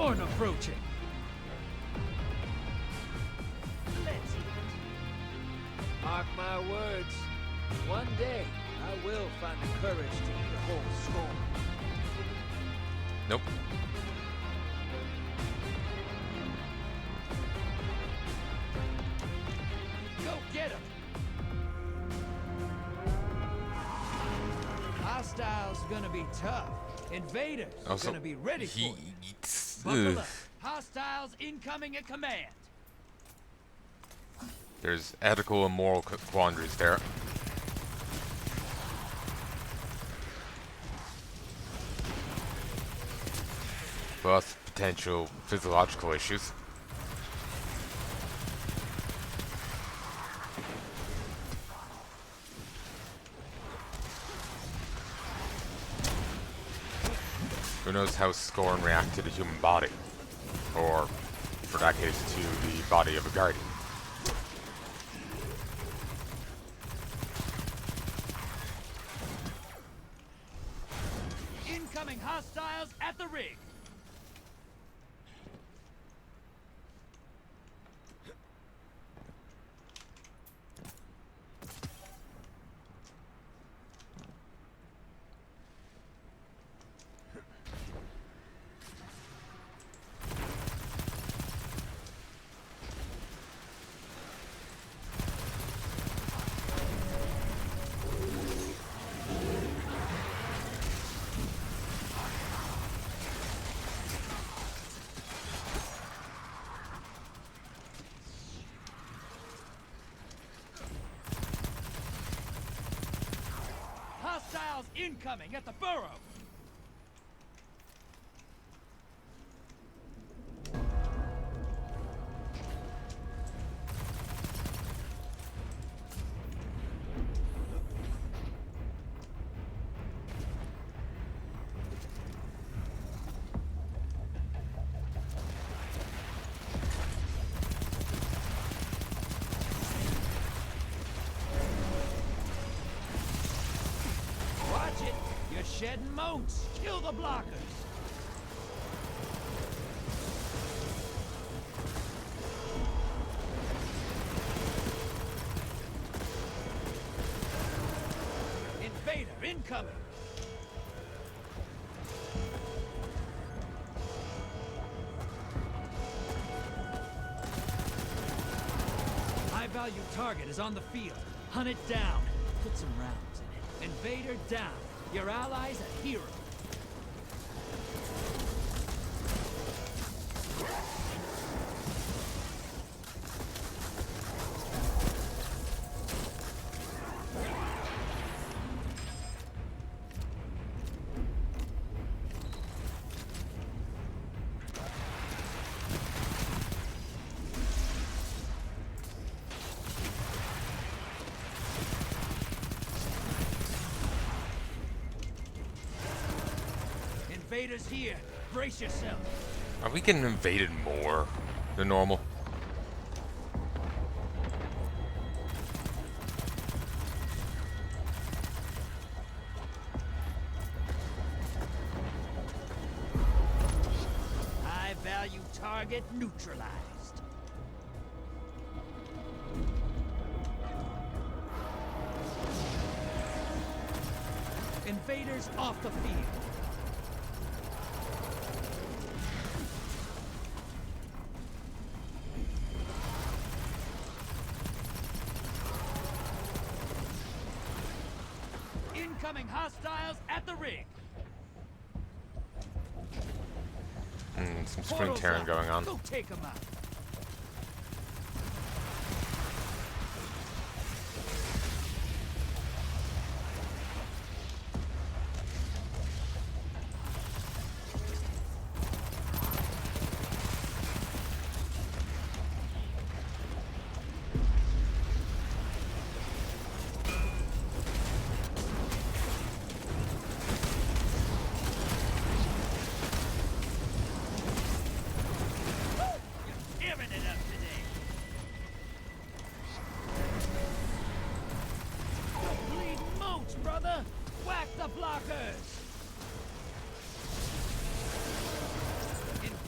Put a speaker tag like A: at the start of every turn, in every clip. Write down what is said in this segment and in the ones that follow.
A: storm approaching. Let's eat. Mark my words. One day, I will find the courage to eat a whole storm.
B: Nope.
A: Go get him. Hostiles gonna be tough. Invaders
B: Also,
A: gonna be ready for you.
B: eats.
A: Buckle up. Hostiles incoming at command.
B: There's ethical and moral quandaries there. Plus potential physiological issues. Who knows how Scorn reacts to the human body? Or, for that case, to the body of a guardian.
A: Incoming hostiles at the rig. Hostiles incoming at the burrow. Shedding moats. Kill the blockers. Invader incoming. High-value target is on the field. Hunt it down. Put some rounds in it. Invader down. Your ally's a hero. Invaders here. Brace yourself.
B: Are we getting invaded more than normal?
A: High-value target neutralized. Invaders off the field. Incoming hostiles at the rig.
B: Some spring tearing going on.
A: Go take them out.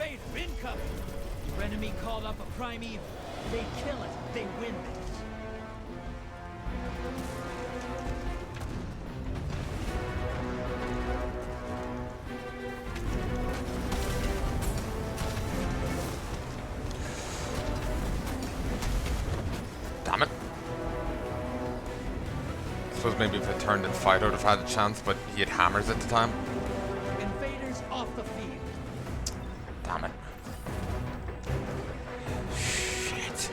A: Invader incoming! Your enemy called up a primeval. They kill it, they win this.
B: Damn it. I suppose maybe if it turned in fight I would have had a chance, but he had hammers at the time.
A: Invaders off the field.
B: Damn it. Shit.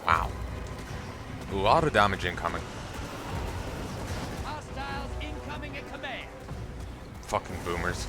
B: Wow. A lot of damage incoming.
A: Hostiles incoming at command.
B: Fucking boomers.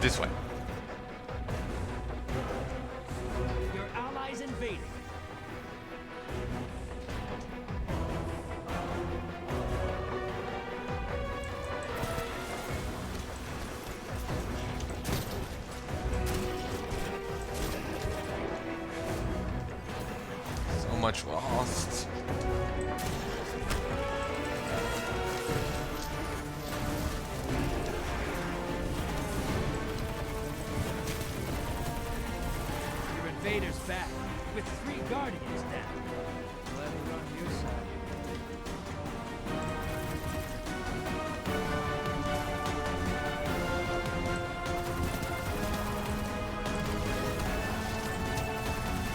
B: This way.
A: Your allies invading.
B: So much lost.
A: Invaders back with 3 guardians down. Let it run your side.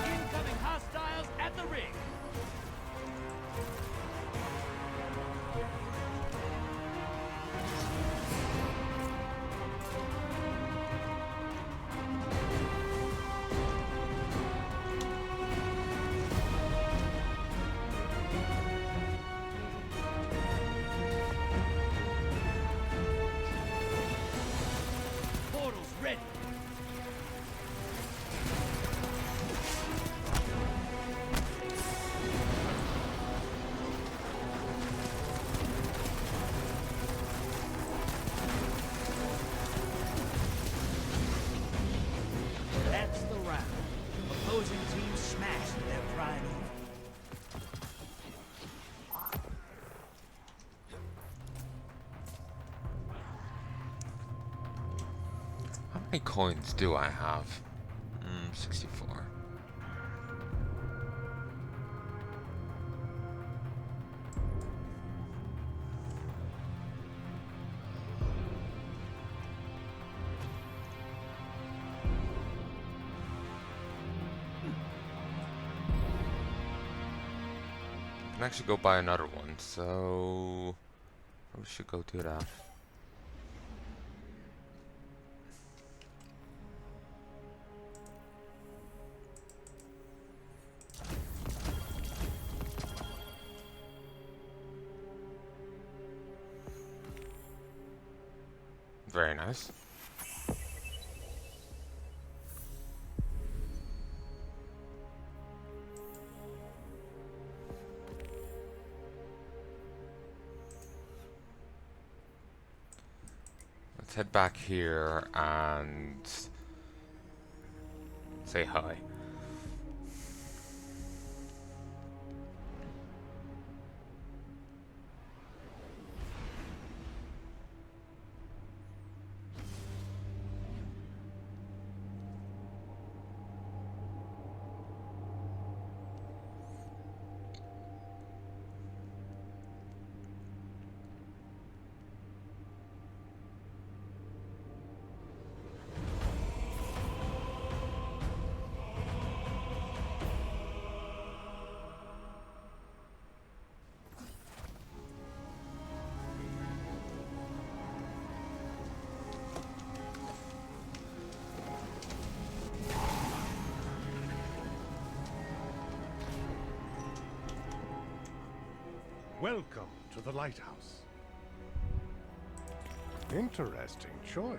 A: Incoming hostiles at the ring. Ready. That's the round. Opposing teams smashed their pride over.
B: How many coins do I have? 64. I can actually go buy another one, so we should go do that. Very nice. Let's head back here and say hi.
C: Welcome to the lighthouse. Interesting choice.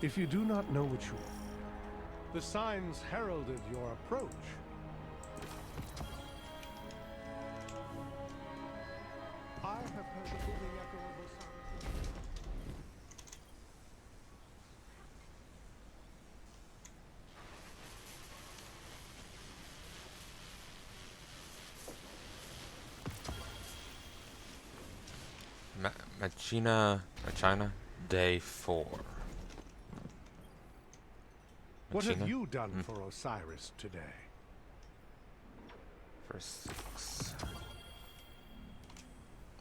C: If you do not know what you are, the signs heralded your approach. I have heard the booming echo of Osiris.
B: Machina, day 4.
C: What have
B: Machina?
C: you done for Osiris today?
B: For 6.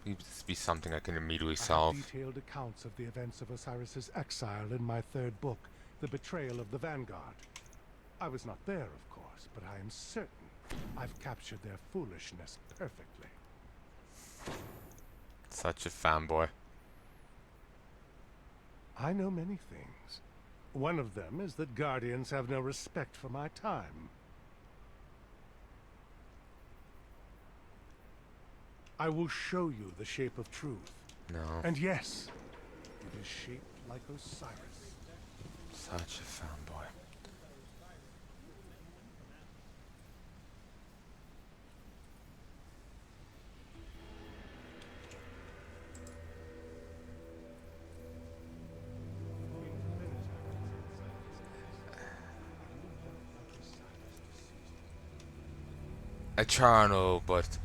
B: This be something I can immediately
C: I have
B: solve.
C: detailed accounts of the events of Osiris's exile in my 3rd book, The Betrayal of the Vanguard. I was not there, of course, but I am certain I've captured their foolishness perfectly.
B: Such a fanboy.
C: I know many things. One of them is that Guardians have no respect for my time. I will show you the shape of truth.
B: No.
C: And yes, it is shaped like Osiris.
B: Such a fanboy. A charnel, but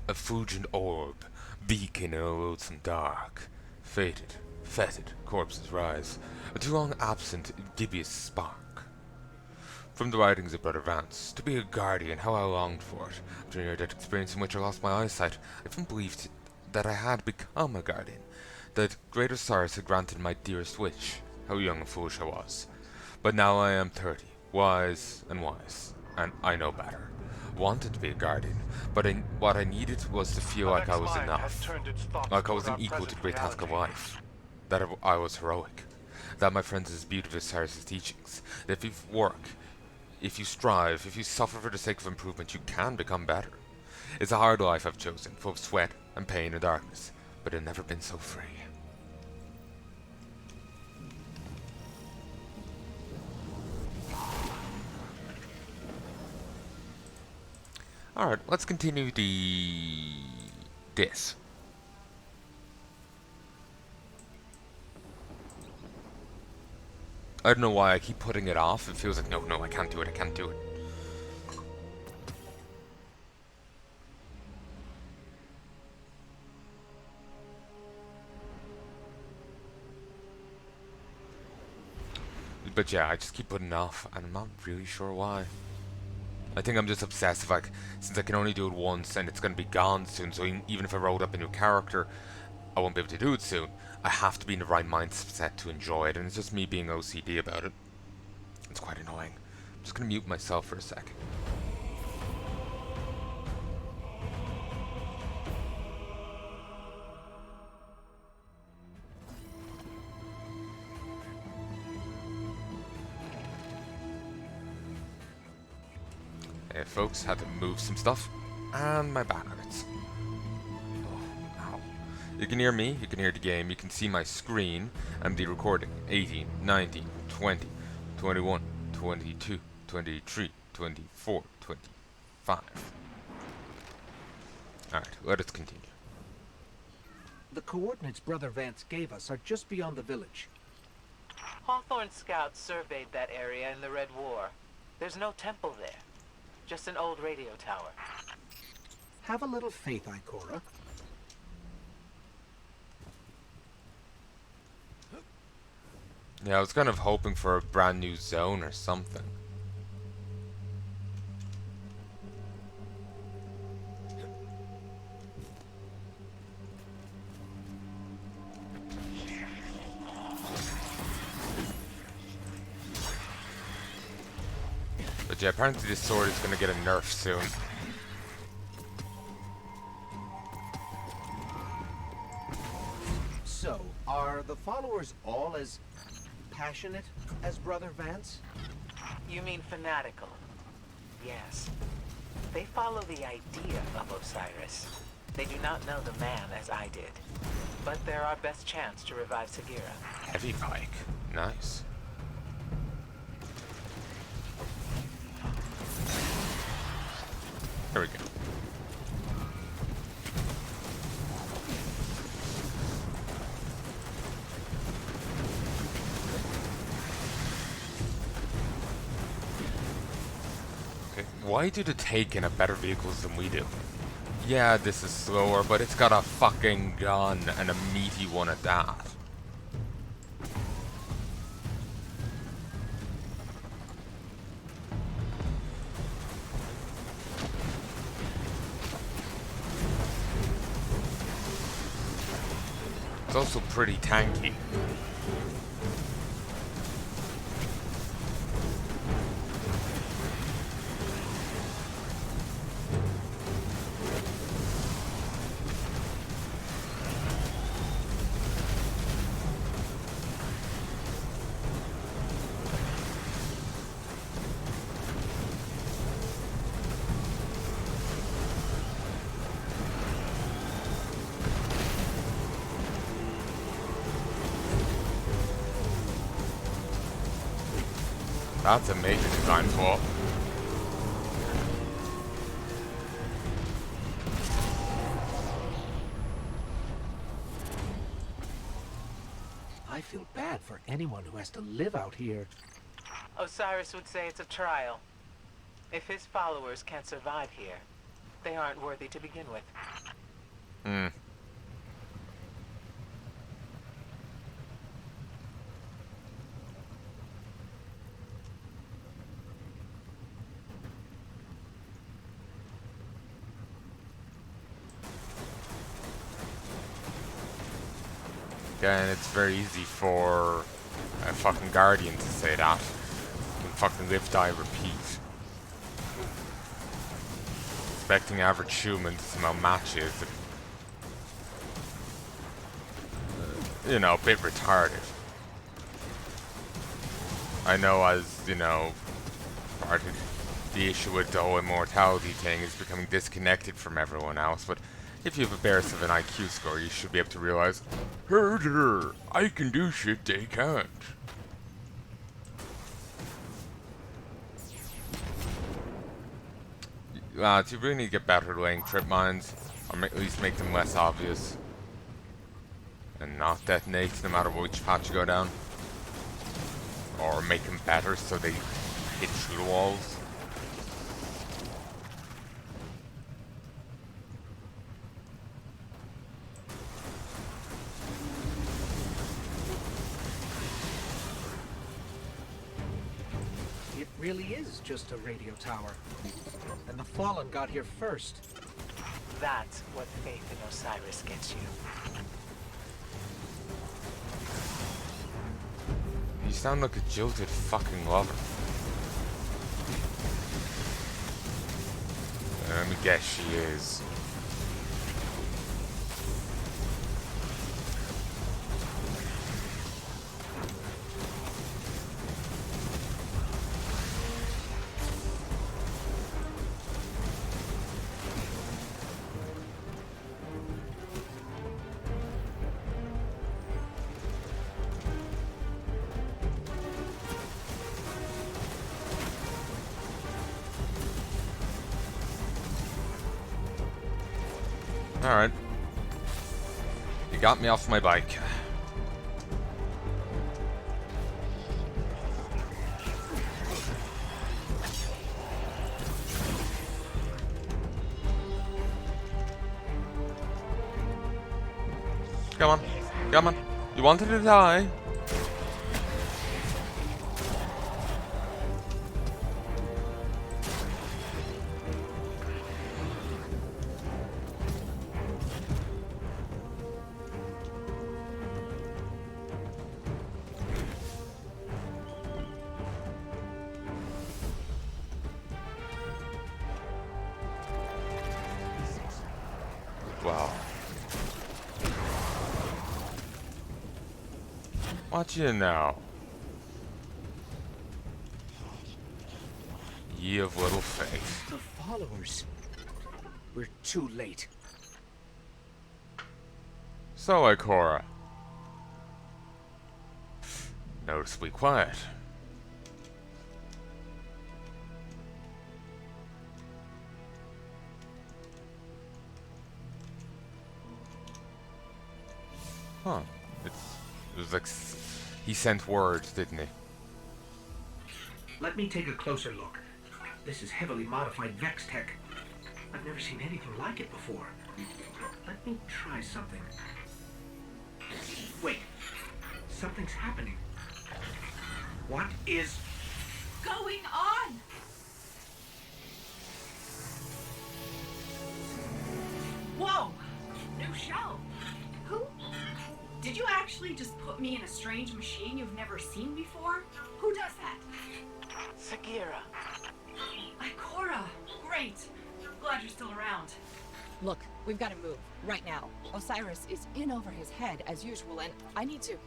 B: a fulgent orb, beacon in a loathsome dark. Fated, fetid, corpses rise, a too long absent, gibbous spark. From the writings of Brother Vance, to be a guardian, how I longed for it. After a near-death experience in which I lost my eyesight, I even believed that I had become a guardian, that greater Osiris had granted my dearest wish. How young and foolish I was. But now I am 30, wise, and I know better. Wanted to be a guardian, but what I needed was to feel like I was enough, like I was an equal to the great task of life, that I was heroic, that my friends is beauty of Osiris' teachings, that if you work, if you strive, if you suffer for the sake of improvement, you can become better. It's a hard life I've chosen, full of sweat and pain and darkness, but I've never been so free. Alright, let's continue this. I don't know why I keep putting it off. It feels like, no, I can't do it, I can't do it. But yeah, I just keep putting it off, and I'm not really sure why. I think I'm just obsessive, like, since I can only do it once and it's going to be gone soon, so even if I rolled up a new character, I won't be able to do it soon. I have to be in the right mindset to enjoy it, and it's just me being OCD about it. It's quite annoying. I'm just going to mute myself for a sec. Hey folks, had to move some stuff, and my back hurts. Oh, ow. You can hear me, you can hear the game, you can see my screen, and the recording. 18, 19, 20, 21, 22, 23, 24, 25. Alright, let us continue.
A: The coordinates Brother Vance gave us are just beyond the village.
D: Hawthorne scouts surveyed that area in the Red War. There's no temple there. Just an old radio tower.
A: Have a little faith, Ikora.
B: Yeah, I was kind of hoping for a brand new zone or something. But yeah, apparently this sword is gonna get a nerf soon.
A: So, are the followers all as passionate as Brother Vance?
D: You mean fanatical? Yes. They follow the idea of Osiris. They do not know the man as I did. But they're our best chance to revive Sagira.
B: Heavy pike. Nice. There we go. Okay, why do the Taken have better vehicles than we do? Yeah, this is slower, but it's got a fucking gun, and a meaty one at that. It's also pretty tanky. That's a major design flaw.
E: I feel bad for anyone who has to live out here.
D: Osiris would say it's a trial. If his followers can't survive here, they aren't worthy to begin with.
B: Hmm. And it's very easy for a fucking guardian to say that. You can fucking live, die, repeat. Expecting average human to somehow match it is, you know, a bit retarded. I know, as, you know, part of the issue with the whole immortality thing is becoming disconnected from everyone else, but if you have a barest of an IQ score, you should be able to realize, herder, I can do shit they can't. So you really need to get better at laying trip mines, or at least make them less obvious. And not detonate no matter which path you go down. Or make them better so they hit through the walls.
E: It really is just a radio tower. And the Fallen got here first.
D: That's what faith in Osiris gets you.
B: You sound like a jilted fucking lover. Let me guess, she is. Alright. You got me off my bike. Come on. Come on. You wanted to die. Wow. Watch you now. Ye of little faith.
E: The followers. We're too late.
B: So, Ikora. Noticeably quiet. Huh. It was like he sent words, didn't he?
E: Let me take a closer look. This is heavily modified Vex tech. I've never seen anything like it before. Let me try something. Wait. Something's happening. What is
F: going on? Whoa! New shell. Who? Did you actually just put me in a strange machine you've never seen before? Who does that?
D: Sagira.
F: Ikora. Great. Glad you're still around.
G: Look, we've got to move, right now. Osiris is in over his head, as usual, and I need to...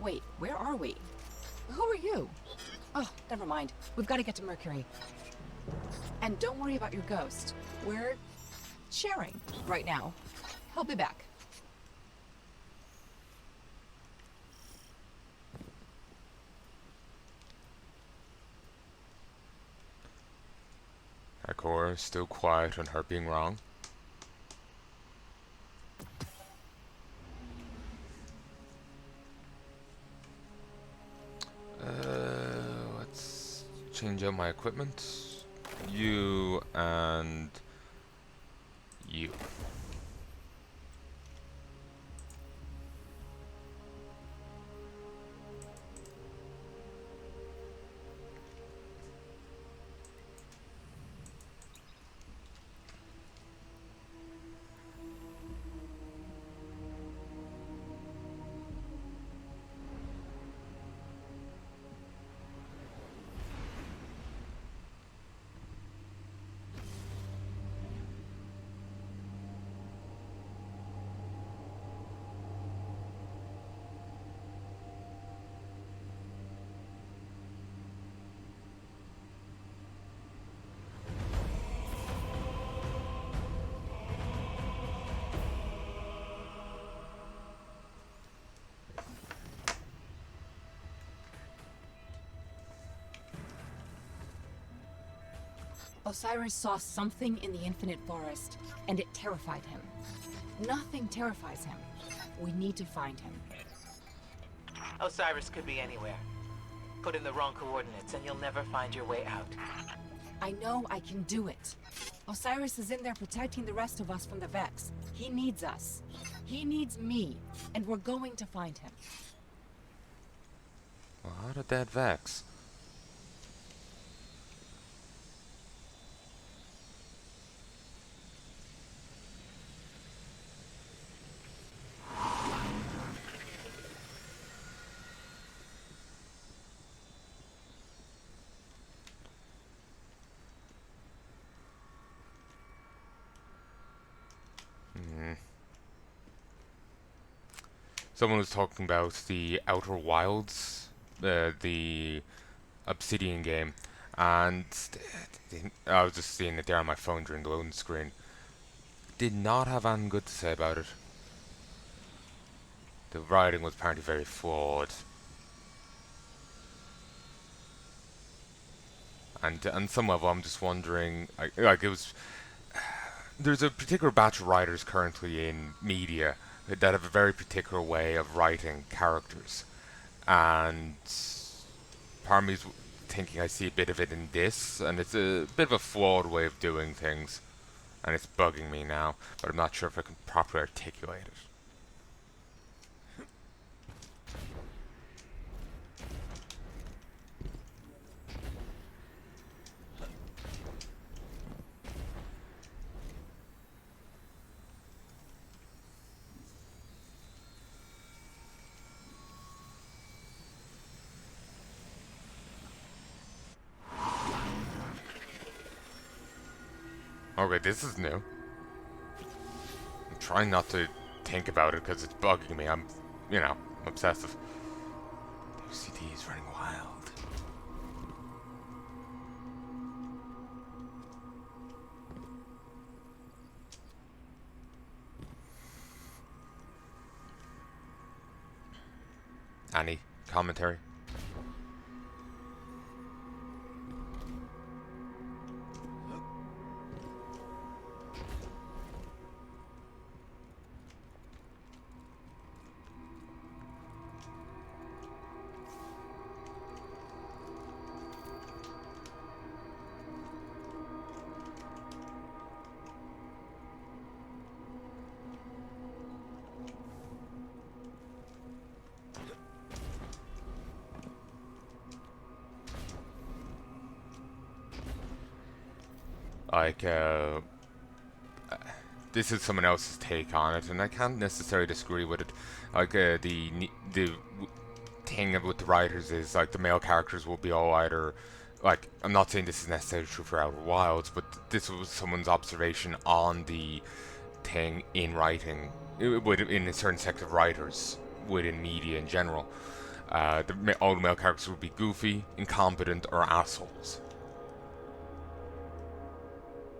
G: Wait, where are we? Who are you? Oh, never mind. We've got to get to Mercury. And don't worry about your ghost. We're... sharing right now. He'll be back.
B: Ikora is still quiet on her being wrong. Let's change out my equipment. You and you.
G: Osiris saw something in the Infinite Forest, and it terrified him. Nothing terrifies him. We need to find him.
D: Osiris could be anywhere. Put in the wrong coordinates and you'll never find your way out.
G: I know I can do it. Osiris is in there protecting the rest of us from the Vex. He needs us. He needs me, and we're going to find him.
B: Well, how did that Vex? Someone was talking about the Outer Wilds, the Obsidian game, and I was just seeing it there on my phone during the loading screen. Did not have anything good to say about it. The writing was apparently very flawed. And on some level, I'm just wondering, like it was. There's a particular batch of writers currently in media that have a very particular way of writing characters, and part of me's thinking I see a bit of it in this, and it's a bit of a flawed way of doing things, and it's bugging me now, but I'm not sure if I can properly articulate it. Okay, this is new. I'm trying not to think about it because it's bugging me. I'm obsessive. The OCD is running wild. Any commentary? Like, this is someone else's take on it, and I can't necessarily disagree with it. Like, the thing with the writers is, like, the male characters will be all either, like, I'm not saying this is necessarily true for Outer Wilds, but this was someone's observation on the thing in writing, in a certain sect of writers, within media in general. All the male characters would be goofy, incompetent, or assholes.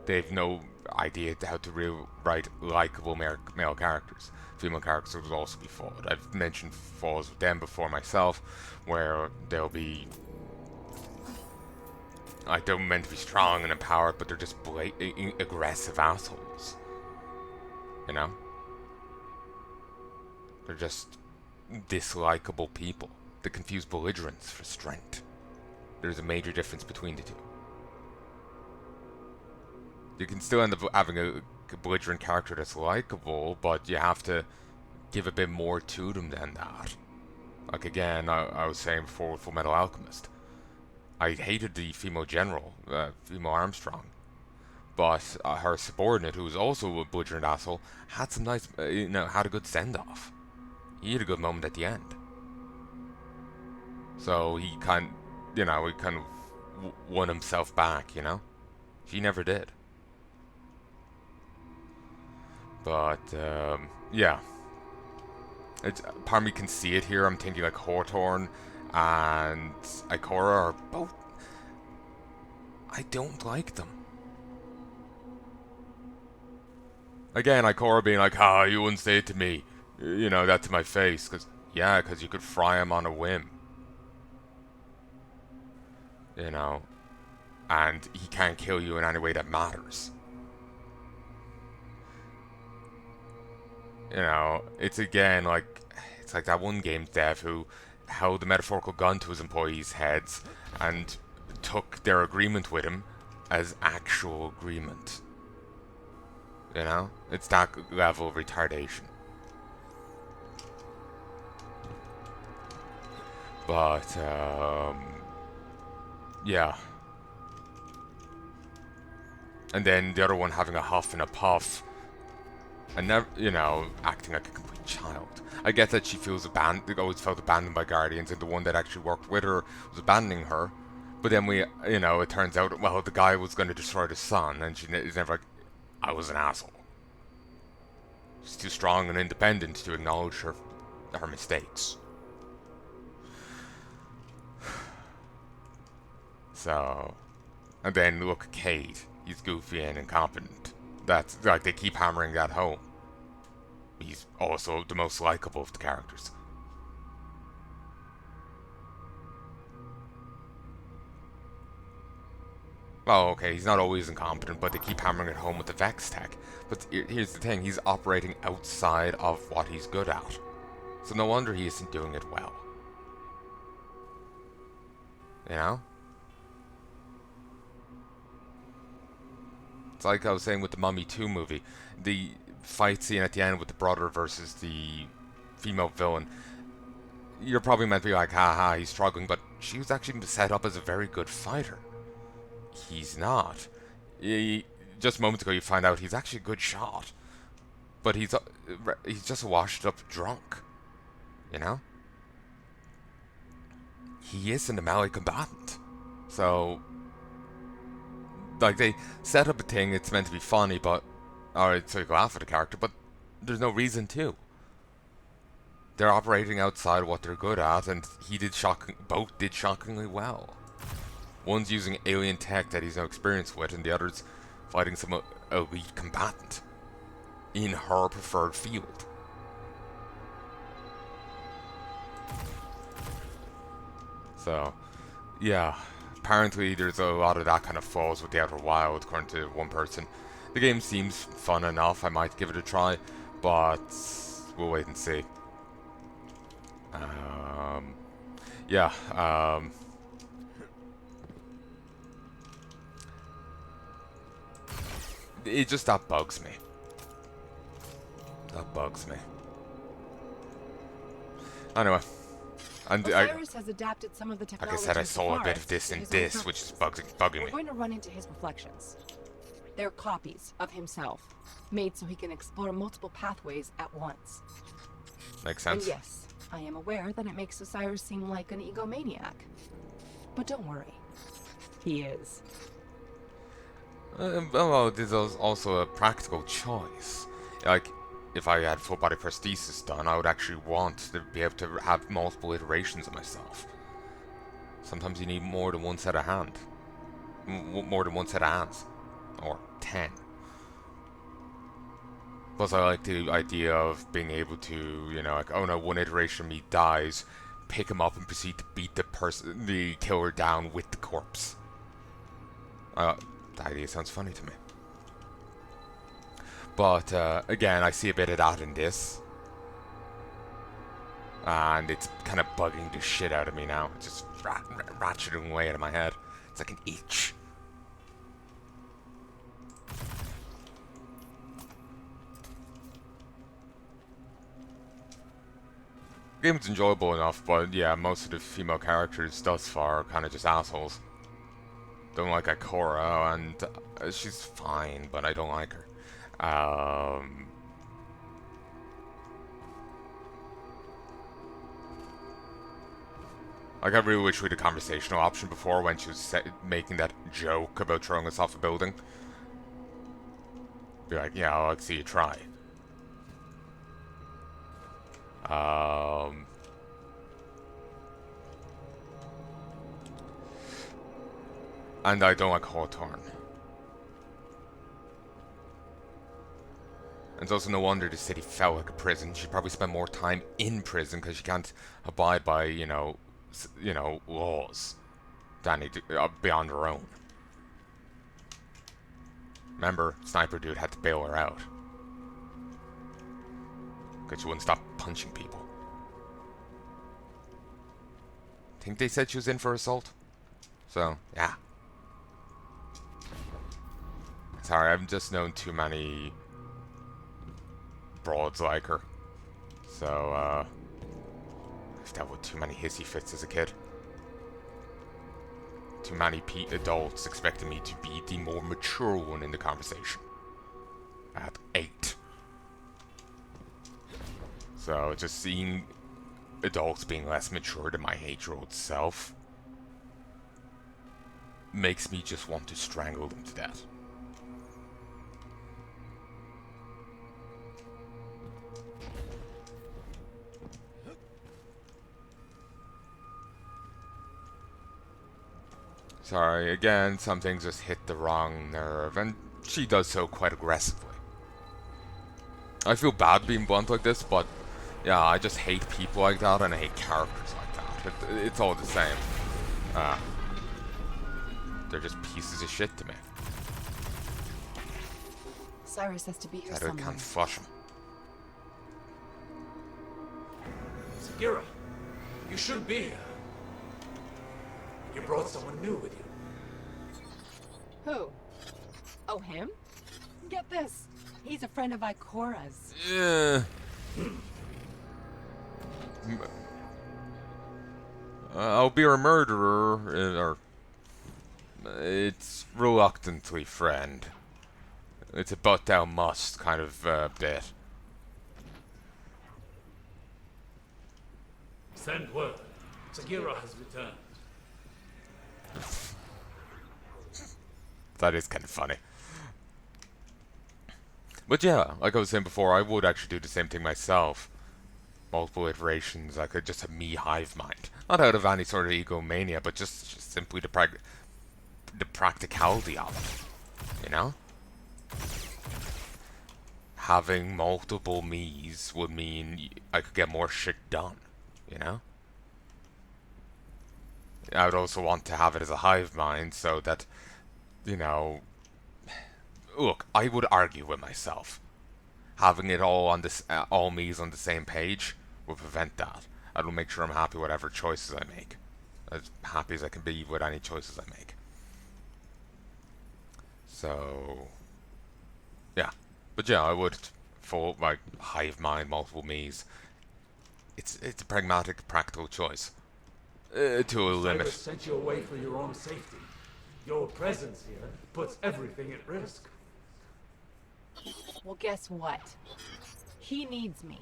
B: They've no idea how to write likable male characters. Female characters would also be flawed. I've mentioned flaws with them before myself, where they'll be like, they're meant to be strong and empowered, but they're just aggressive assholes. You know? They're just dislikable people. They confuse belligerence for strength. There's a major difference between the two. You can still end up having a belligerent character that's likable, but you have to give a bit more to them than that. Like, again, I was saying before with Fullmetal Alchemist, I hated the female general, female Armstrong, but her subordinate, who was also a belligerent asshole, had some nice, had a good send-off. He had a good moment at the end. So he kind of won himself back, you know? She never did. But, yeah. Part of me can see it here. I'm thinking like Hawthorne and Ikora are both... I don't like them. Again, Ikora being like, you wouldn't say it to me. You know, that to my face. Because you could fry him on a whim. You know. And he can't kill you in any way that matters. You know, it's like that one game dev who held a metaphorical gun to his employees' heads and took their agreement with him as actual agreement. You know? It's that level of retardation. But, yeah. And then the other one having a huff and a puff. And never, acting like a complete child. I get that she feels always felt abandoned by Guardians, and the one that actually worked with her was abandoning her. But then it turns out, well, the guy was going to destroy the sun, and she's never like, I was an asshole. She's too strong and independent to acknowledge her mistakes. So, and then look at Cade. He's goofy and incompetent. That's like, they keep hammering that home. He's also the most likable of the characters. Well, okay, he's not always incompetent, but they keep hammering it home with the Vex tech. But here's the thing, he's operating outside of what he's good at. So no wonder he isn't doing it well. You know? It's like I was saying with the Mummy 2 movie. The fight scene at the end with the brother versus the female villain. You're probably meant to be like, haha, he's struggling, but she was actually set up as a very good fighter. He's not. Just moments ago you find out he's actually a good shot. But he's just a washed up drunk. You know? He isn't a melee combatant. So... like, they set up a thing, it's meant to be funny, but... alright, so you go laugh at the character, but there's no reason to. They're operating outside what they're good at, and both did shockingly well. One's using alien tech that he's no experience with, and the other's fighting some elite combatant in her preferred field. So, yeah. Apparently there's a lot of that kind of falls with the Outer Wild, according to one person. The game seems fun enough, I might give it a try, but we'll wait and see. Yeah, it just, that bugs me. That bugs me. Anyway, and
G: Osiris has adapted some of the
B: like I
G: technology
B: said, I
G: of the
B: saw a bit of
G: forest
B: this
G: to
B: and
G: his own
B: this, which is
G: purposes.
B: bugging
G: We're
B: me.
G: going to run into his reflections. They're copies of himself, made so he can explore multiple pathways at once.
B: Makes
G: And
B: sense.
G: yes, I am aware that it makes Osiris seem like an egomaniac. But don't worry. He is.
B: Well, this is also a practical choice. Like, if I had full body prosthesis done, I would actually want to be able to have multiple iterations of myself. Sometimes you need more than one set of more than one set of hands. Or 10. Plus, I like the idea of being able to, you know, like, oh no, one iteration of me dies, pick him up and proceed to beat the killer down with the corpse. The idea sounds funny to me. But, again, I see a bit of that in this. And it's kind of bugging the shit out of me now. It's just ratcheting away out of my head. It's like an itch. The game's enjoyable enough, but yeah, most of the female characters thus far are kind of just assholes. Don't like Ikora, and she's fine, but I don't like her. Like, I really wish we had a conversational option before when she was making that joke about throwing us off a building. Be like, yeah, I'll see you try. And I don't like Hawthorne. And it's also no wonder the city felt like a prison. She probably spent more time in prison because she can't abide by, you know, laws than beyond her own. Remember, Sniper Dude had to bail her out because she wouldn't stop punching people. Think they said she was in for assault? So, yeah. Sorry, I've just known too many broads like her. So, I've dealt with too many hissy fits as a kid. Too many adults expecting me to be the more mature one in the conversation. At 8. So, just seeing adults being less mature than my 8-year-old self makes me just want to strangle them to death. Sorry, again, some things just hit the wrong nerve, and she does so quite aggressively. I feel bad being blunt like this, but yeah, I just hate people like that, and I hate characters like that. It's all the same. They're just pieces of shit to me.
G: Cyrus has to be here
B: I
G: somewhere.
B: can't flush them.
A: Sagira, you should be here. You brought someone new with you.
G: Who? Oh, him? Get this. He's a friend of Ikora's.
B: Yeah. I'll be a murderer, or it's reluctantly friend. It's a but thou must kind of bit.
A: Send word. Sagira has returned.
B: That is kind of funny. But yeah, like I was saying before, I would actually do the same thing myself. Multiple iterations, I could just have me hive mind. Not out of any sort of egomania, but just simply the practicality of it. You know? Having multiple me's would mean I could get more shit done. You know? I would also want to have it as a hive mind so that, you know, look, I would argue with myself. Having it all on this, all me's on the same page will prevent that. I will make sure I'm happy with whatever choices I make, as happy as I can be with any choices I make. So, yeah, but yeah, I would for like hive mind, multiple me's. It's a pragmatic, practical choice to a limit.
A: Cyrus sent you away for your own safety. Your presence here puts everything at risk.
G: Well, guess what? He needs me.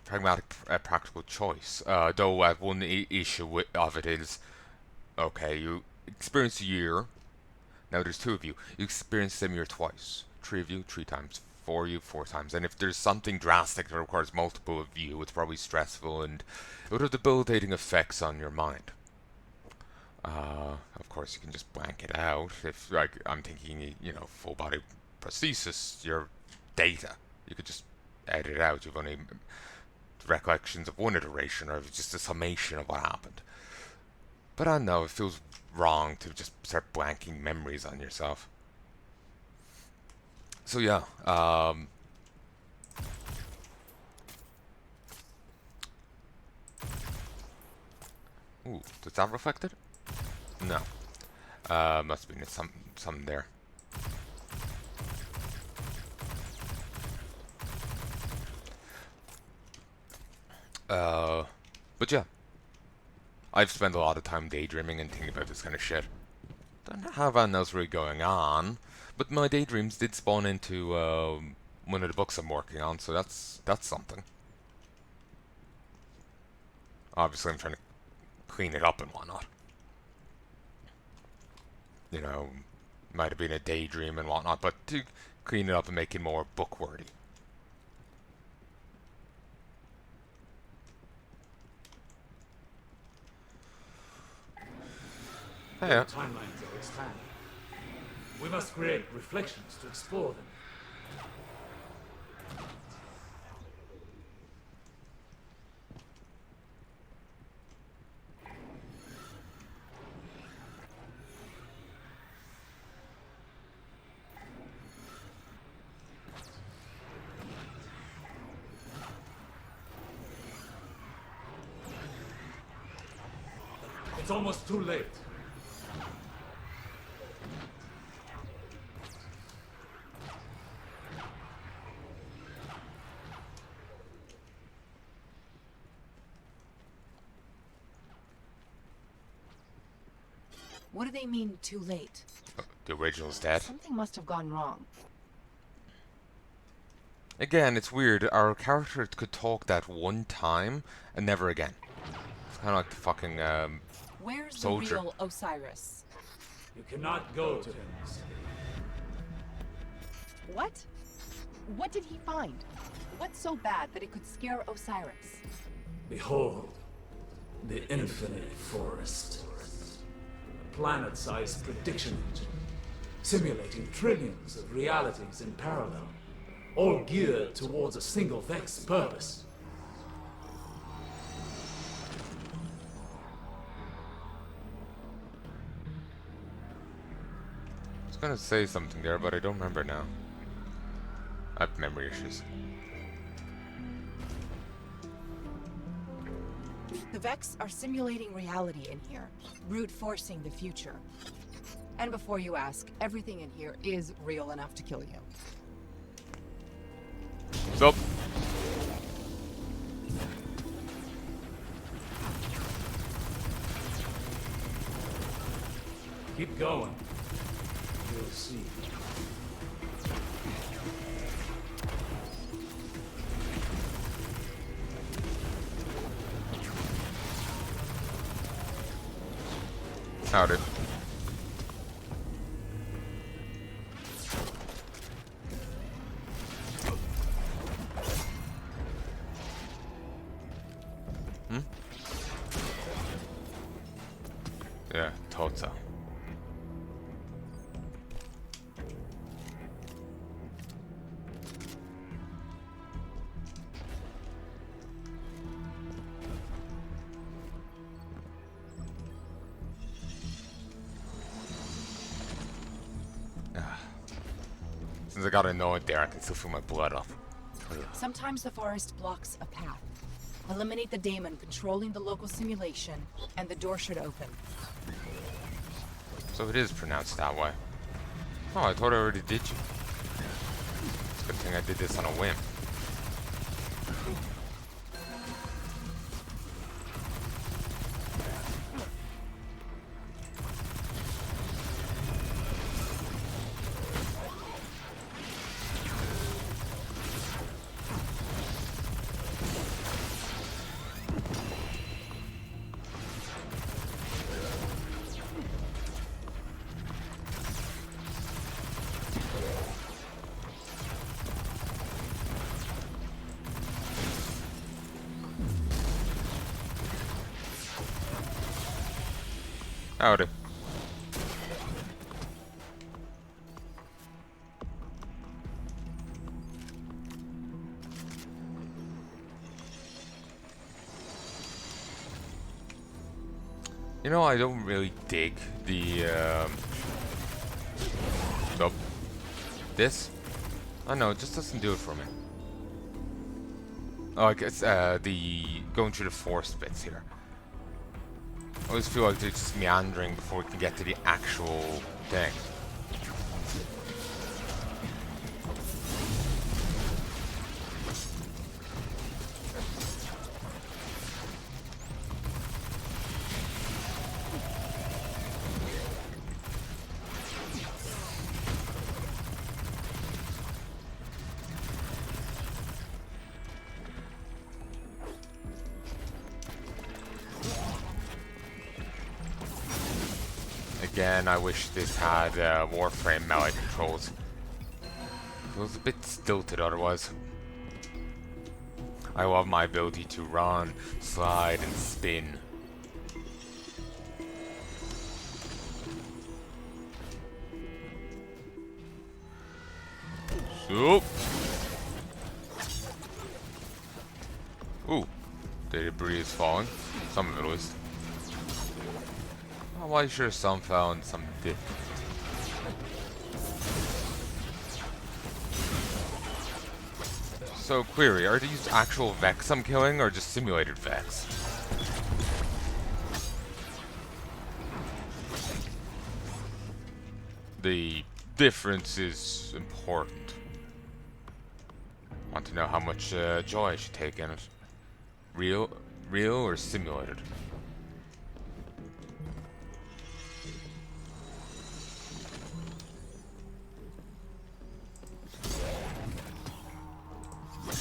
B: Pragmatic, practical choice. Though one issue of it is, okay, you experience a year. Now there's two of you. You experience the same year twice. Three of you, three times. Four of you, four times. And if there's something drastic that requires multiple of you, it's probably stressful and it would have debilitating effects on your mind. Of course, you can just blank it out. If, like, I'm thinking, you know, full body prosthesis, your data, you could just edit it out. You've only recollections of one iteration or just a summation of what happened. But I don't know, it feels wrong to just start blanking memories on yourself. So yeah, ooh, does that reflect it? No. Must have been some there. But yeah. I've spent a lot of time daydreaming and thinking about this kind of shit. Don't have anything else really going on, but my daydreams did spawn into one of the books I'm working on, so that's something. Obviously, I'm trying to clean it up and whatnot. You know, might have been a daydream and whatnot, but to clean it up and make it more book-worthy.
A: The timelines are expanding. We must create reflections to explore them. It's almost too late.
G: What do they mean, too late?
B: The original's dead.
G: Something must have gone wrong.
B: Again, it's weird. Our character could talk that one time and never again. It's kind of like the fucking
G: Where's
B: soldier.
G: the real Osiris?
A: You cannot go to him.
G: What? What did he find? What's so bad that it could scare Osiris?
A: Behold, the infinite forest. A planet-sized prediction engine, simulating trillions of realities in parallel, all geared towards a single Vex purpose.
B: I was gonna say something there, but I don't remember now. I have memory issues.
G: The Vex are simulating reality in here, brute forcing the future. And before you ask, everything in here is real enough to kill you.
B: Stop.
A: Keep going. You'll see.
B: Howdy. Yeah, thought so. Since I got annoyed there, I can still feel my blood up.
G: Sometimes the forest blocks a path. Eliminate the daemon controlling the local simulation, and the door should open.
B: So it is pronounced that way. Oh, I thought I already did you. It's a good thing I did this on a whim. Howdy. You know, I don't really dig the, this? I know, it just doesn't do it for me. Oh, I guess, the going through the forest bits here. I always feel like they're just meandering before we can get to the actual thing. Again, I wish this had Warframe melee controls. It was a bit stilted otherwise. I love my ability to run, slide, and spin. So. Ooh, the debris is falling. Some of it was. I'm quite sure some fell and some did. So, query, are these actual Vex I'm killing, or just simulated Vex? The difference is important. Want to know how much joy I should take in it. Real or simulated?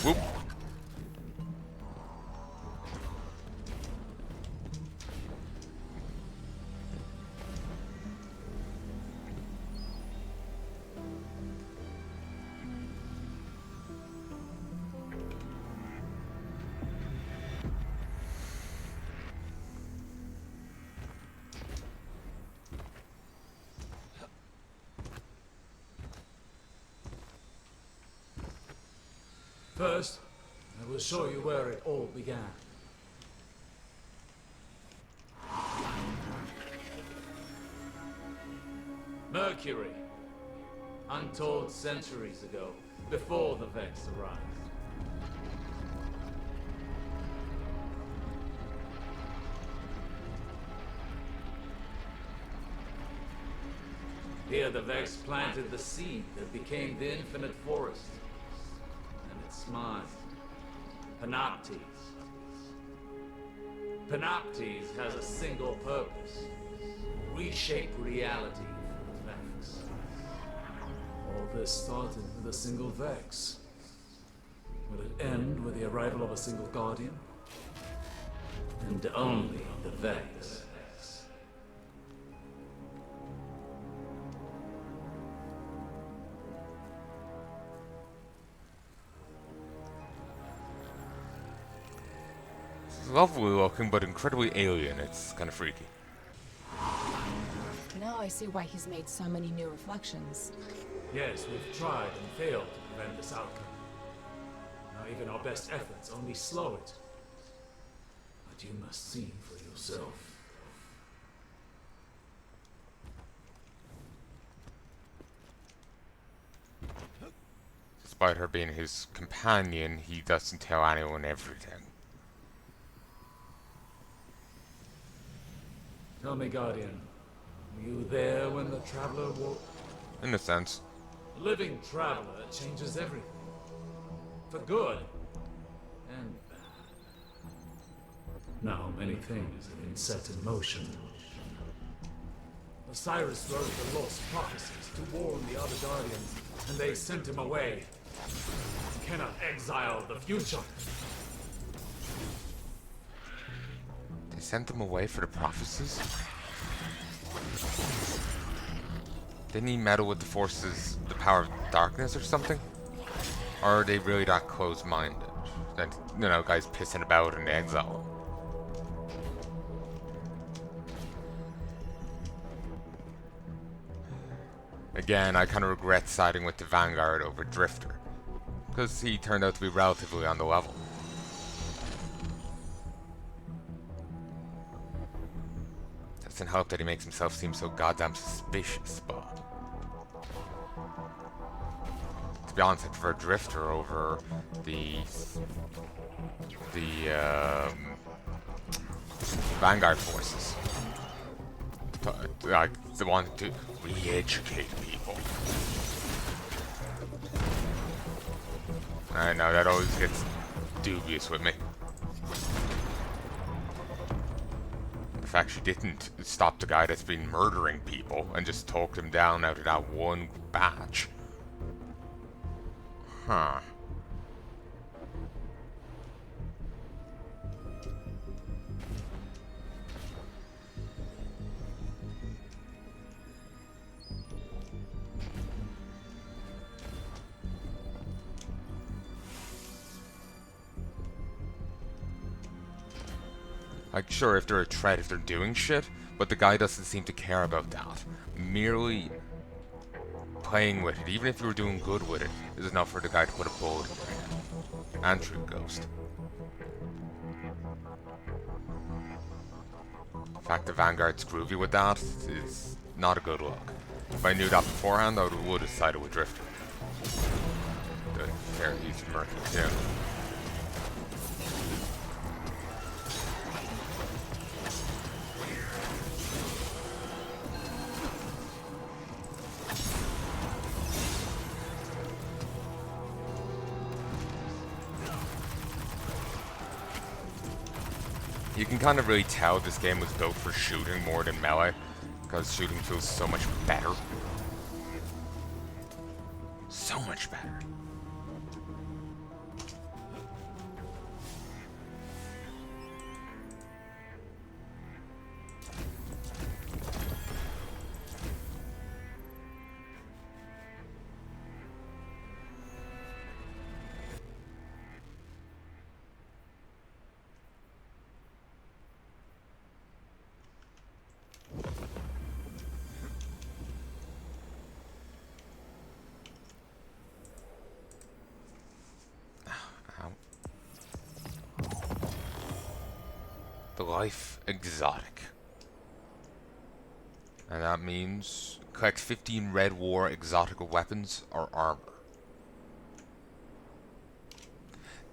B: Whoop.
A: First, I will show you where it all began. Mercury. Untold centuries ago, before the Vex arrived. Here the Vex planted the seed that became the infinite forest. And its mind, Panoptes. Panoptes has a single purpose. Reshape reality for the Vex. All this started with a single Vex. Will it end with the arrival of a single Guardian? And only the Vex.
B: It's lovely looking, but incredibly alien. It's kind of freaky.
G: Now I see why he's made so many new reflections.
A: Yes, we've tried and failed to prevent this outcome. Now even our best efforts only slow it. But you must see for yourself.
B: despite her being his companion, he doesn't tell anyone everything.
A: Tell me, Guardian, were you there when the Traveler walked?
B: In a sense.
A: A living Traveler changes everything. For good and bad. Now many things have been set in motion. Osiris wrote the lost prophecies to warn the other Guardians, and they sent him away. You cannot exile the future.
B: They sent him away for the prophecies? Didn't he meddle with the forces, the power of darkness or something? Or are they really that close-minded? That, you know, guys pissing about in exile? Again, I kind of regret siding with the Vanguard over Drifter, because he turned out to be relatively on the level. Doesn't help that he makes himself seem so goddamn suspicious, but... to be honest, I prefer Drifter over the Vanguard forces. Like, the one to re-educate people. I know, that always gets dubious with me. The fact she didn't stop the guy that's been murdering people and just talked him down out of that one batch. Huh. Like, sure, if they're a threat, if they're doing shit, but the guy doesn't seem to care about that. Merely playing with it, even if you were doing good with it, is enough for the guy to put a bullet in your head. And True Ghost. The fact the Vanguard's groovy with that is not a good look. If I knew that beforehand, I would have sided with Drifter. Good, fair, he's murky too. You can kind of really tell this game was built for shooting more than melee, because shooting feels so much better. So much better. The Life Exotic. And that means collect 15 Red War exotic weapons or armor.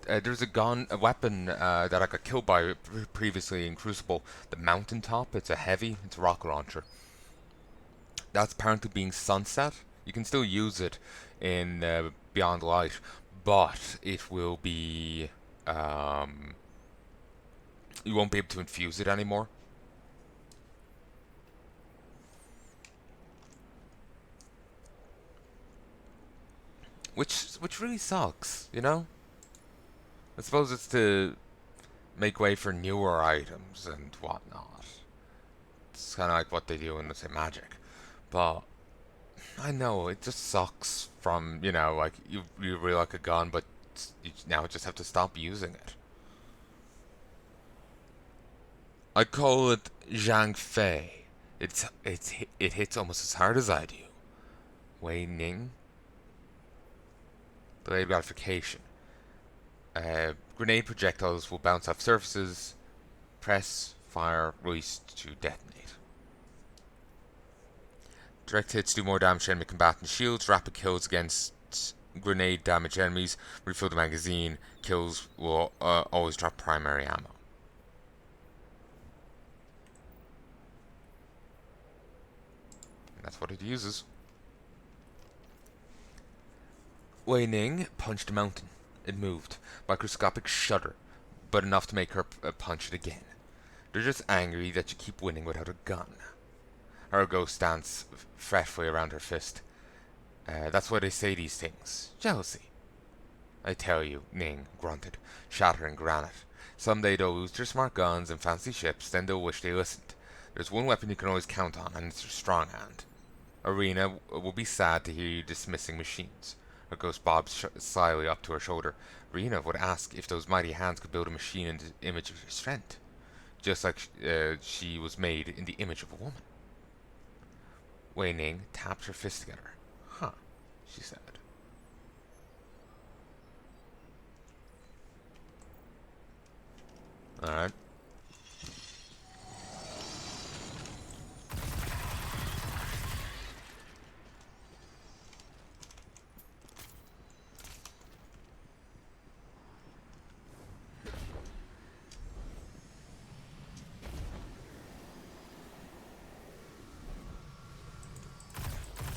B: There's a weapon that I got killed by previously in Crucible. The Mountaintop. It's a heavy. It's a rocket launcher. That's apparently being sunset. You can still use it in Beyond Light, but it will be you won't be able to infuse it anymore. Which really sucks, you know? I suppose it's to make way for newer items and whatnot. It's kind of like what they do in, let's say, Magic. But I know, it just sucks from, you know, like, you really like a gun, but you now just have to stop using it. I call it Zhang Fei. It hits almost as hard as I do. Wei Ning. Delayed gratification. Grenade projectiles will bounce off surfaces. Press, fire, release to detonate. Direct hits do more damage to enemy combatant shields. Rapid kills against grenade damage enemies, refill the magazine, kills will always drop primary ammo. And that's what it uses. Wei Ning punched a mountain. It moved. Microscopic shudder, but enough to make her punch it again. They're just angry that you keep winning without a gun. Her ghost danced fretfully around her fist. That's why they say these things. Jealousy. I tell you, Ning grunted, shattering granite. Someday they'll lose their smart guns and fancy ships, then they'll wish they listened. There's one weapon you can always count on, and it's your strong hand. Arena will be sad to hear you dismissing machines. Her ghost bobbed slyly up to her shoulder. Rena would ask if those mighty hands could build a machine in the image of your strength, just like she was made in the image of a woman. Wei Ning tapped her fists together. Huh, she said. Alright.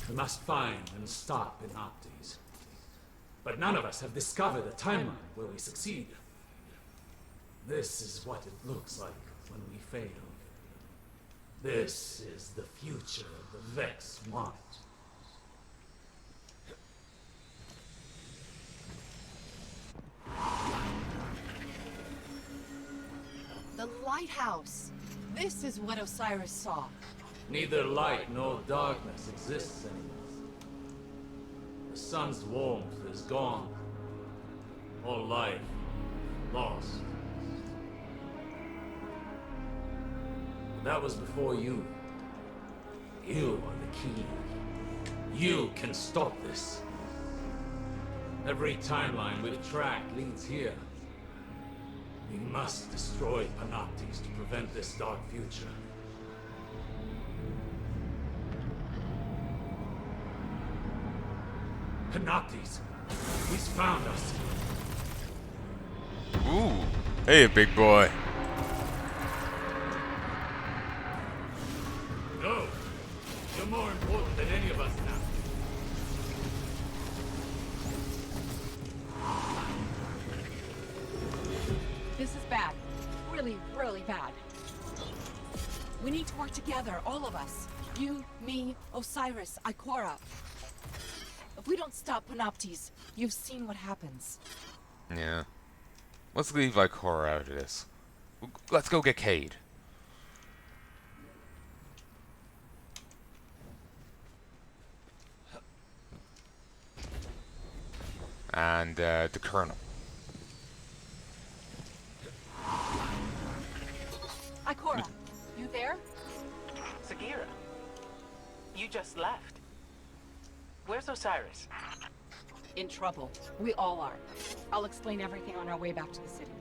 A: We must find and stop Panoptes. But none of us have discovered a timeline where we succeed. This is what it looks like when we fail. This is the future the Vex want.
G: The lighthouse. This is what Osiris saw.
A: Neither light nor darkness exists anymore. The sun's warmth is gone. All life lost. That was before you. You are the key. You can stop this. Every timeline we've tracked leads here. We must destroy Panoptes to prevent this dark future. Panoptes! He's found us!
B: Ooh, hey, big boy.
A: No! You're more important than any of us now.
G: This is bad. Really, really bad. We need to work together, all of us. You, me, Osiris, Ikora. If we don't stop Panoptes, you've seen what happens.
B: Yeah. Let's leave Ikora out of this. Let's go get Cade. And the Colonel.
G: Ikora, you there?
D: Sagira, you just left. Where's Osiris?
G: In trouble. We all are. I'll explain everything on our way back to the city.